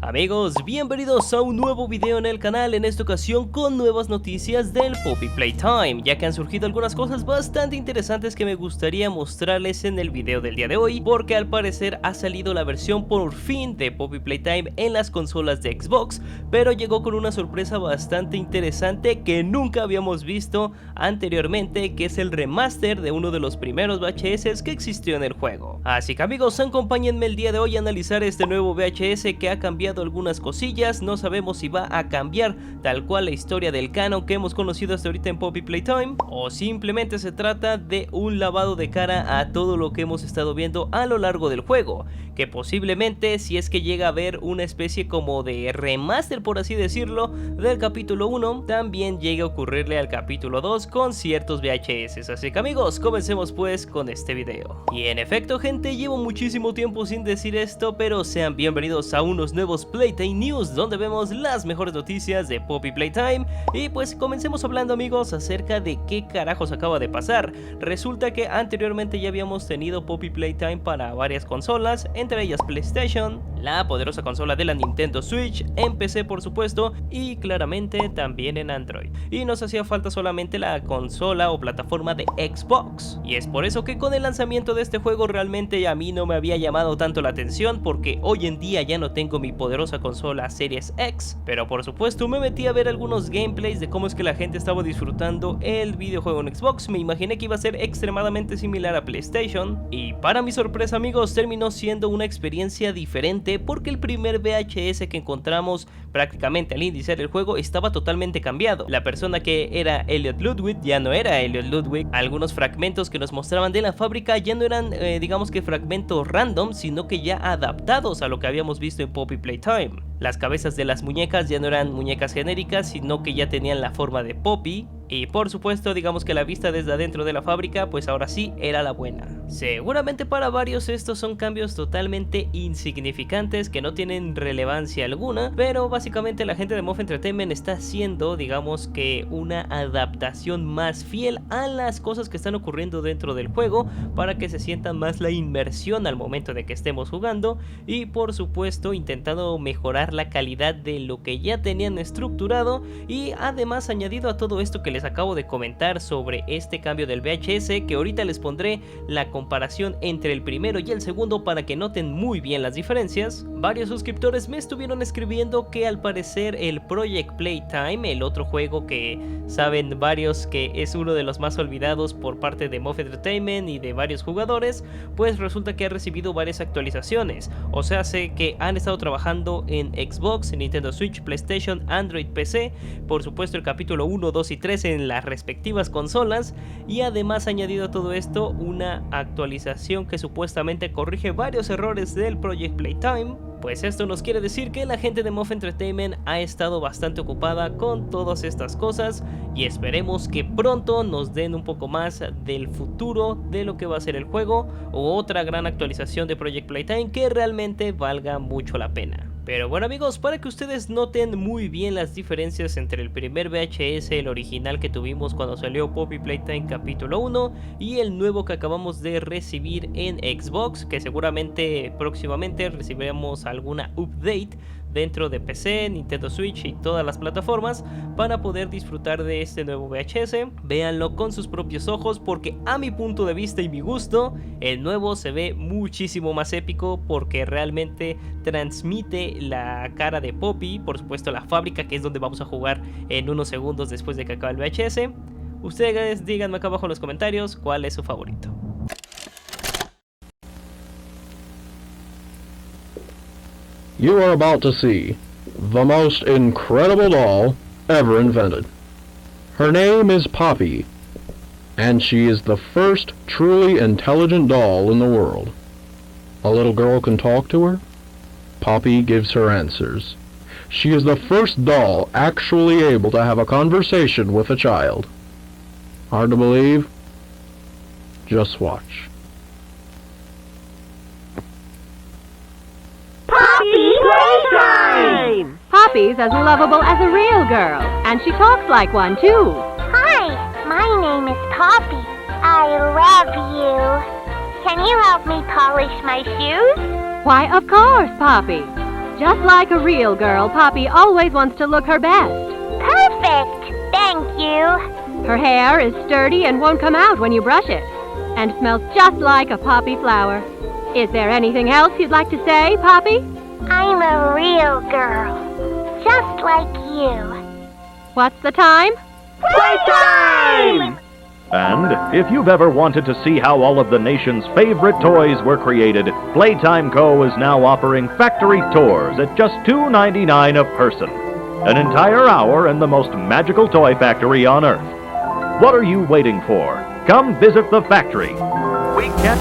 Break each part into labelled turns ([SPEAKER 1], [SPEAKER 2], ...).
[SPEAKER 1] Amigos, bienvenidos a un nuevo video en el canal, en esta ocasión con nuevas noticias del Poppy Playtime, ya que han surgido algunas cosas bastante interesantes que me gustaría mostrarles en el video del día de hoy, porque al parecer ha salido la versión por fin de Poppy Playtime en las consolas de Xbox, pero llegó con una sorpresa bastante interesante que nunca habíamos visto anteriormente, que es el remaster de uno de los primeros VHS que existió en el juego. Así que amigos, acompáñenme el día de hoy a analizar este nuevo VHS que ha cambiado algunas cosillas. No sabemos si va a cambiar tal cual la historia del canon que hemos conocido hasta ahorita en Poppy Playtime, o simplemente se trata de un lavado de cara a todo lo que hemos estado viendo a lo largo del juego, que posiblemente, si es que llega a haber una especie como de remaster, por así decirlo, del capítulo 1, también llegue a ocurrirle al capítulo 2 con ciertos VHS. Así que amigos, comencemos pues con este video. Y en efecto gente, llevo muchísimo tiempo sin decir esto, pero sean bienvenidos a unos nuevos Playtime News, donde vemos las mejores noticias de Poppy Playtime. Y pues comencemos hablando amigos acerca de qué carajos acaba de pasar. Resulta que anteriormente ya habíamos tenido Poppy Playtime para varias consolas, entre ellas PlayStation, la poderosa consola de la Nintendo Switch, en PC por supuesto, y claramente también en Android. Y nos hacía falta solamente la consola o plataforma de Xbox. Y es por eso que con el lanzamiento de este juego realmente a mí no me había llamado tanto la atención, porque hoy en día ya no tengo mi poderosa consola Series X, pero por supuesto me metí a ver algunos gameplays de cómo es que la gente estaba disfrutando el videojuego en Xbox. Me imaginé que iba a ser extremadamente similar a PlayStation, y para mi sorpresa amigos, terminó siendo una experiencia diferente, porque el primer VHS que encontramos prácticamente al iniciar el juego estaba totalmente cambiado. La persona que era Elliot Ludwig ya no era Elliot Ludwig. Algunos fragmentos que nos mostraban de la fábrica ya no eran digamos que fragmentos random, sino que ya adaptados a lo que habíamos visto en Poppy Playtime. Las cabezas de las muñecas ya no eran muñecas genéricas, sino que ya tenían la forma de Poppy. Y por supuesto, digamos que la vista desde adentro de la fábrica, pues ahora sí era la buena. Seguramente para varios estos son cambios totalmente insignificantes que no tienen relevancia alguna, pero básicamente la gente de Moff Entertainment está haciendo, digamos que una adaptación más fiel a las cosas que están ocurriendo dentro del juego, para que se sienta más la inmersión al momento de que estemos jugando, y por supuesto intentando mejorar la calidad de lo que ya tenían estructurado, y además añadido a todo esto que les acabo de comentar sobre este cambio del VHS, que ahorita les pondré la comparación entre el primero y el segundo para que noten muy bien las diferencias. Varios suscriptores me estuvieron escribiendo que al parecer el Project Playtime, el otro juego que saben varios que es uno de los más olvidados por parte de Moff Entertainment y de varios jugadores, pues resulta que ha recibido varias actualizaciones. O sea, sé que han estado trabajando en Xbox, Nintendo Switch, PlayStation, Android, PC, por supuesto el capítulo 1, 2 y 3 en las respectivas consolas, y además ha añadido a todo esto una actualización que supuestamente corrige varios errores del Project Playtime. Pues esto nos quiere decir que la gente de Moff Entertainment ha estado bastante ocupada con todas estas cosas, y esperemos que pronto nos den un poco más del futuro de lo que va a ser el juego, o otra gran actualización de Project Playtime que realmente valga mucho la pena. Pero bueno amigos, para que ustedes noten muy bien las diferencias entre el primer VHS, el original que tuvimos cuando salió Poppy Playtime capítulo 1, y el nuevo que acabamos de recibir en Xbox, que seguramente próximamente recibiremos alguna update dentro de PC, Nintendo Switch y todas las plataformas para poder disfrutar de este nuevo VHS. Véanlo con sus propios ojos, porque a mi punto de vista y mi gusto, el nuevo se ve muchísimo más épico, porque realmente transmite la cara de Poppy, por supuesto la fábrica, que es donde vamos a jugar en unos segundos después de que acabe el VHS. Ustedes díganme acá abajo en los comentarios cuál es su favorito.
[SPEAKER 2] You are about to see the most incredible doll ever invented. Her name is Poppy, and she is the first truly intelligent doll in the world. A little girl can talk to her. Poppy gives her answers. She is the first doll actually able to have a conversation with a child. Hard to believe? Just watch.
[SPEAKER 3] Poppy Playtime!
[SPEAKER 4] Poppy's as lovable as a real girl, and she talks like one, too.
[SPEAKER 3] Hi, my name is Poppy. I love you. Can you help me polish my shoes?
[SPEAKER 4] Why, of course, Poppy. just like a real girl, Poppy always wants to look her best.
[SPEAKER 3] Perfect! Thank you.
[SPEAKER 4] Her hair is sturdy and won't come out when you brush it, and smells just like a poppy flower. Is there anything else you'd like to say, Poppy?
[SPEAKER 3] I'm a real girl. Just like you.
[SPEAKER 4] What's the time?
[SPEAKER 3] Playtime!
[SPEAKER 5] And if you've ever wanted to see how all of the nation's favorite toys were created, Playtime Co. is now offering factory tours at just $2.99 a person. An entire hour in the most magical toy factory on Earth. What are you waiting for? Come visit the factory. We can't...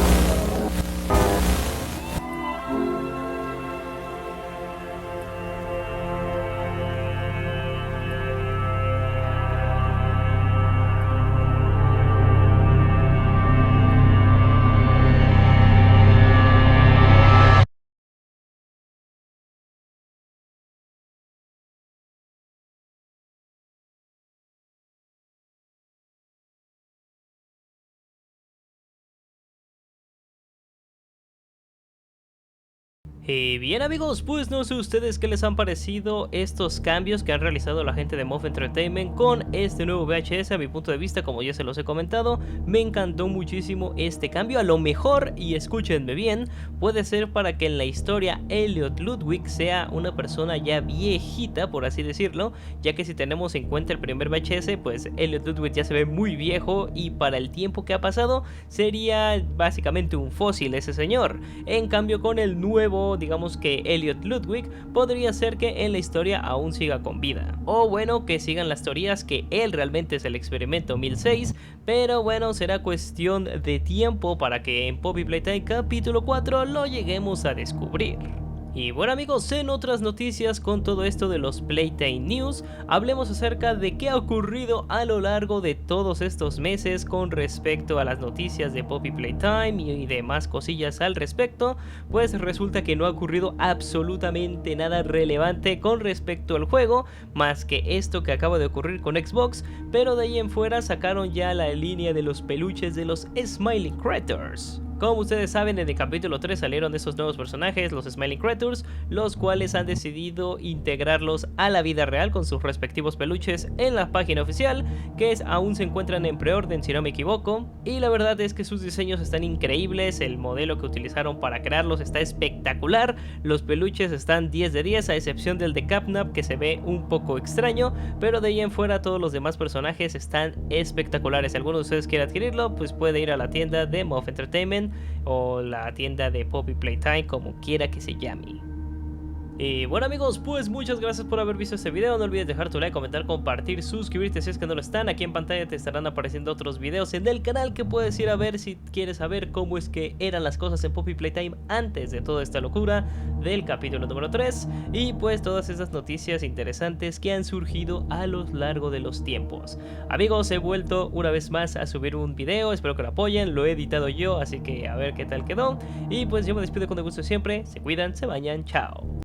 [SPEAKER 1] Y bien amigos, pues no sé ustedes qué les han parecido estos cambios que han realizado la gente de Muff Entertainment con este nuevo VHS. A mi punto de vista, como ya se los he comentado, me encantó muchísimo este cambio. A lo mejor, y escúchenme bien, puede ser para que en la historia Elliot Ludwig sea una persona ya viejita, por así decirlo, ya que si tenemos en cuenta el primer VHS, pues Elliot Ludwig ya se ve muy viejo y para el tiempo que ha pasado sería básicamente un fósil ese señor. En cambio con el nuevo, digamos que Elliot Ludwig, podría ser que en la historia aún siga con vida, o bueno, que sigan las teorías que él realmente es el experimento 1006, pero bueno, será cuestión de tiempo para que en Poppy Playtime capítulo 4 lo lleguemos a descubrir. Y bueno amigos, en otras noticias con todo esto de los Playtime News, hablemos acerca de qué ha ocurrido a lo largo de todos estos meses con respecto a las noticias de Poppy Playtime y demás cosillas al respecto. Pues resulta que no ha ocurrido absolutamente nada relevante con respecto al juego, más que esto que acaba de ocurrir con Xbox, pero de ahí en fuera sacaron ya la línea de los peluches de los Smiling Creatures. Como ustedes saben, en el capítulo 3 salieron esos nuevos personajes, los Smiling Creatures, los cuales han decidido integrarlos a la vida real con sus respectivos peluches en la página oficial, que aún se encuentran en preorden si no me equivoco, y la verdad es que sus diseños están increíbles, el modelo que utilizaron para crearlos está espectacular, los peluches están 10 de 10 a excepción del de Catnap que se ve un poco extraño, pero de ahí en fuera todos los demás personajes están espectaculares. Si alguno de ustedes quiere adquirirlo, pues puede ir a la tienda de Muff Entertainment o la tienda de Poppy Playtime, como quiera que se llame. Y bueno amigos, pues muchas gracias por haber visto este video. No olvides dejar tu like, comentar, compartir, suscribirte si es que no lo están. Aquí en pantalla te estarán apareciendo otros videos en el canal que puedes ir a ver si quieres saber cómo es que eran las cosas en Poppy Playtime antes de toda esta locura del capítulo número 3. Y pues todas esas noticias interesantes que han surgido a lo largo de los tiempos. Amigos, he vuelto una vez más a subir un video, espero que lo apoyen, lo he editado yo, así que a ver qué tal quedó. Y pues yo me despido con el gusto siempre, se cuidan, se bañan, chao.